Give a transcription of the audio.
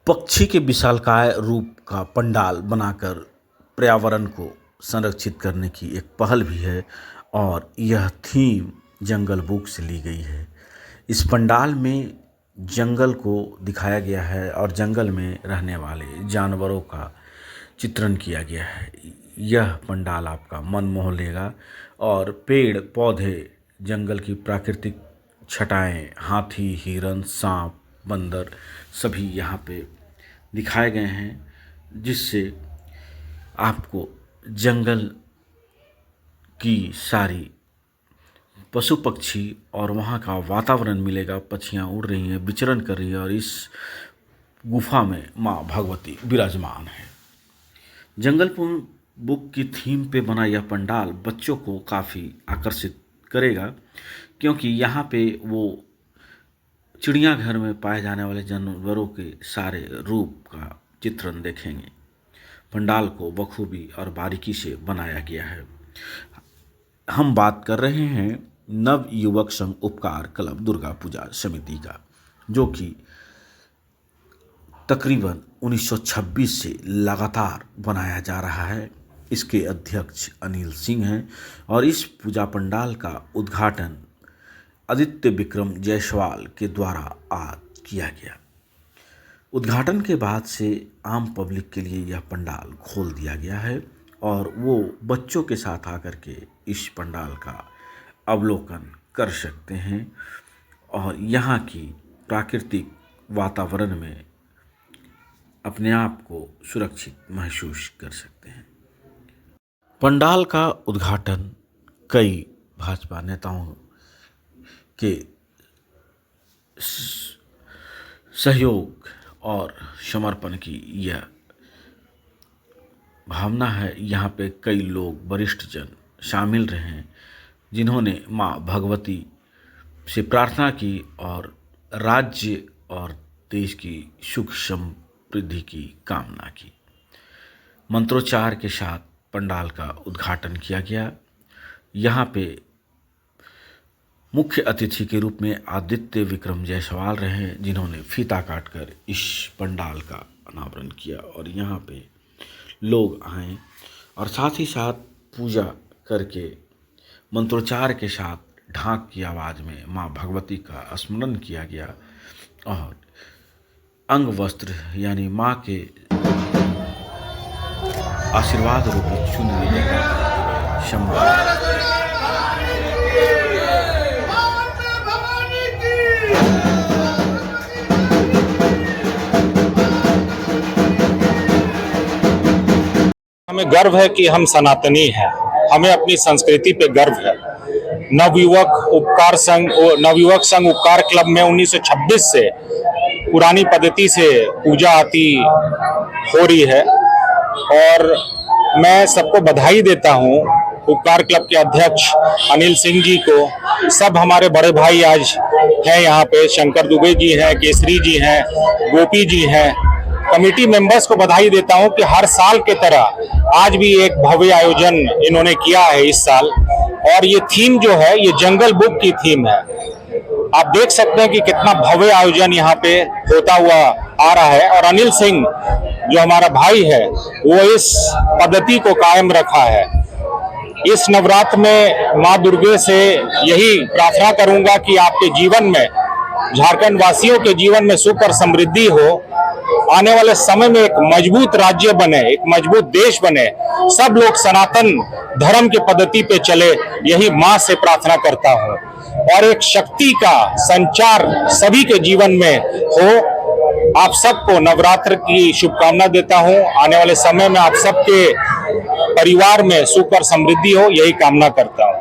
पक्षी के विशालकाय रूप का पंडाल बनाकर पर्यावरण को संरक्षित करने की एक पहल भी है और यह थीम जंगल बुक से ली गई है। इस पंडाल में जंगल को दिखाया गया है और जंगल में रहने वाले जानवरों का चित्रण किया गया है। यह पंडाल आपका मन मोह लेगा और पेड़ पौधे, जंगल की प्राकृतिक छटाएं, हाथी, हिरन, सांप, बंदर सभी यहाँ पे दिखाए गए हैं, जिससे आपको जंगल की सारी पशु पक्षी और वहाँ का वातावरण मिलेगा। पक्षियाँ उड़ रही हैं, विचरण कर रही हैं और इस गुफा में माँ भगवती विराजमान है। जंगल बुक की थीम पे बना यह पंडाल बच्चों को काफ़ी आकर्षित करेगा, क्योंकि यहाँ पे वो चिड़ियाघर में पाए जाने वाले जानवरों के सारे रूप का चित्रण देखेंगे। पंडाल को बखूबी और बारीकी से बनाया गया है। हम बात कर रहे हैं नव युवक संघ उपकार क्लब दुर्गा पूजा समिति का, जो कि तकरीबन 1926 से लगातार बनाया जा रहा है। इसके अध्यक्ष अनिल सिंह हैं और इस पूजा पंडाल का उद्घाटन आदित्य विक्रम जायसवाल के द्वारा आज किया गया। उद्घाटन के बाद से आम पब्लिक के लिए यह पंडाल खोल दिया गया है और वो बच्चों के साथ आकर के इस पंडाल का अवलोकन कर सकते हैं और यहाँ की प्राकृतिक वातावरण में अपने आप को सुरक्षित महसूस कर सकते हैं। पंडाल का उद्घाटन कई भाजपा नेताओं के सहयोग और समर्पण की यह भावना है। यहाँ पे कई लोग वरिष्ठ जन शामिल रहे हैं, जिन्होंने माँ भगवती से प्रार्थना की और राज्य और देश की सुख समृद्धि की कामना की। मंत्रोच्चार के साथ पंडाल का उद्घाटन किया गया। यहाँ पे मुख्य अतिथि के रूप में आदित्य विक्रम जायसवाल रहे, जिन्होंने फीता काटकर इस पंडाल का अनावरण किया और यहाँ पे लोग आए और साथ ही साथ पूजा करके मंत्रोच्चार के साथ ढाक की आवाज़ में माँ भगवती का स्मरण किया गया और अंग वस्त्र यानी माँ के आशीर्वाद रूपी चुनरी लेकर शंभू हमें गर्व है कि हम सनातनी हैं। हमें अपनी संस्कृति पे गर्व है। नवयुवक संघ उपकार क्लब में 1926 से पुरानी पद्धति से पूजा आती हो रही है और मैं सबको बधाई देता हूँ। उपकार क्लब के अध्यक्ष अनिल सिंह जी को, सब हमारे बड़े भाई आज हैं यहाँ पे, शंकर दुबे जी हैं, केसरी जी हैं, गोपी जी हैं, कमेटी मेंबर्स को बधाई देता हूं कि हर साल के तरह आज भी एक भव्य आयोजन इन्होंने किया है इस साल। और ये थीम जो है ये जंगल बुक की थीम है। आप देख सकते हैं कि कितना भव्य आयोजन यहाँ पे होता हुआ आ रहा है और अनिल सिंह जो हमारा भाई है वो इस पद्धति को कायम रखा है। इस नवरात्र में माँ दुर्गे से यही प्रार्थना करूंगा कि आपके जीवन में, झारखंड वासियों के जीवन में सुख और समृद्धि हो, आने वाले समय में एक मजबूत राज्य बने, एक मजबूत देश बने, सब लोग सनातन धर्म की पद्धति पे चले, यही माँ से प्रार्थना करता हूँ और एक शक्ति का संचार सभी के जीवन में हो। आप सबको नवरात्र की शुभकामना देता हूँ। आने वाले समय में आप सबके परिवार में सुख और समृद्धि हो, यही कामना करता हूँ।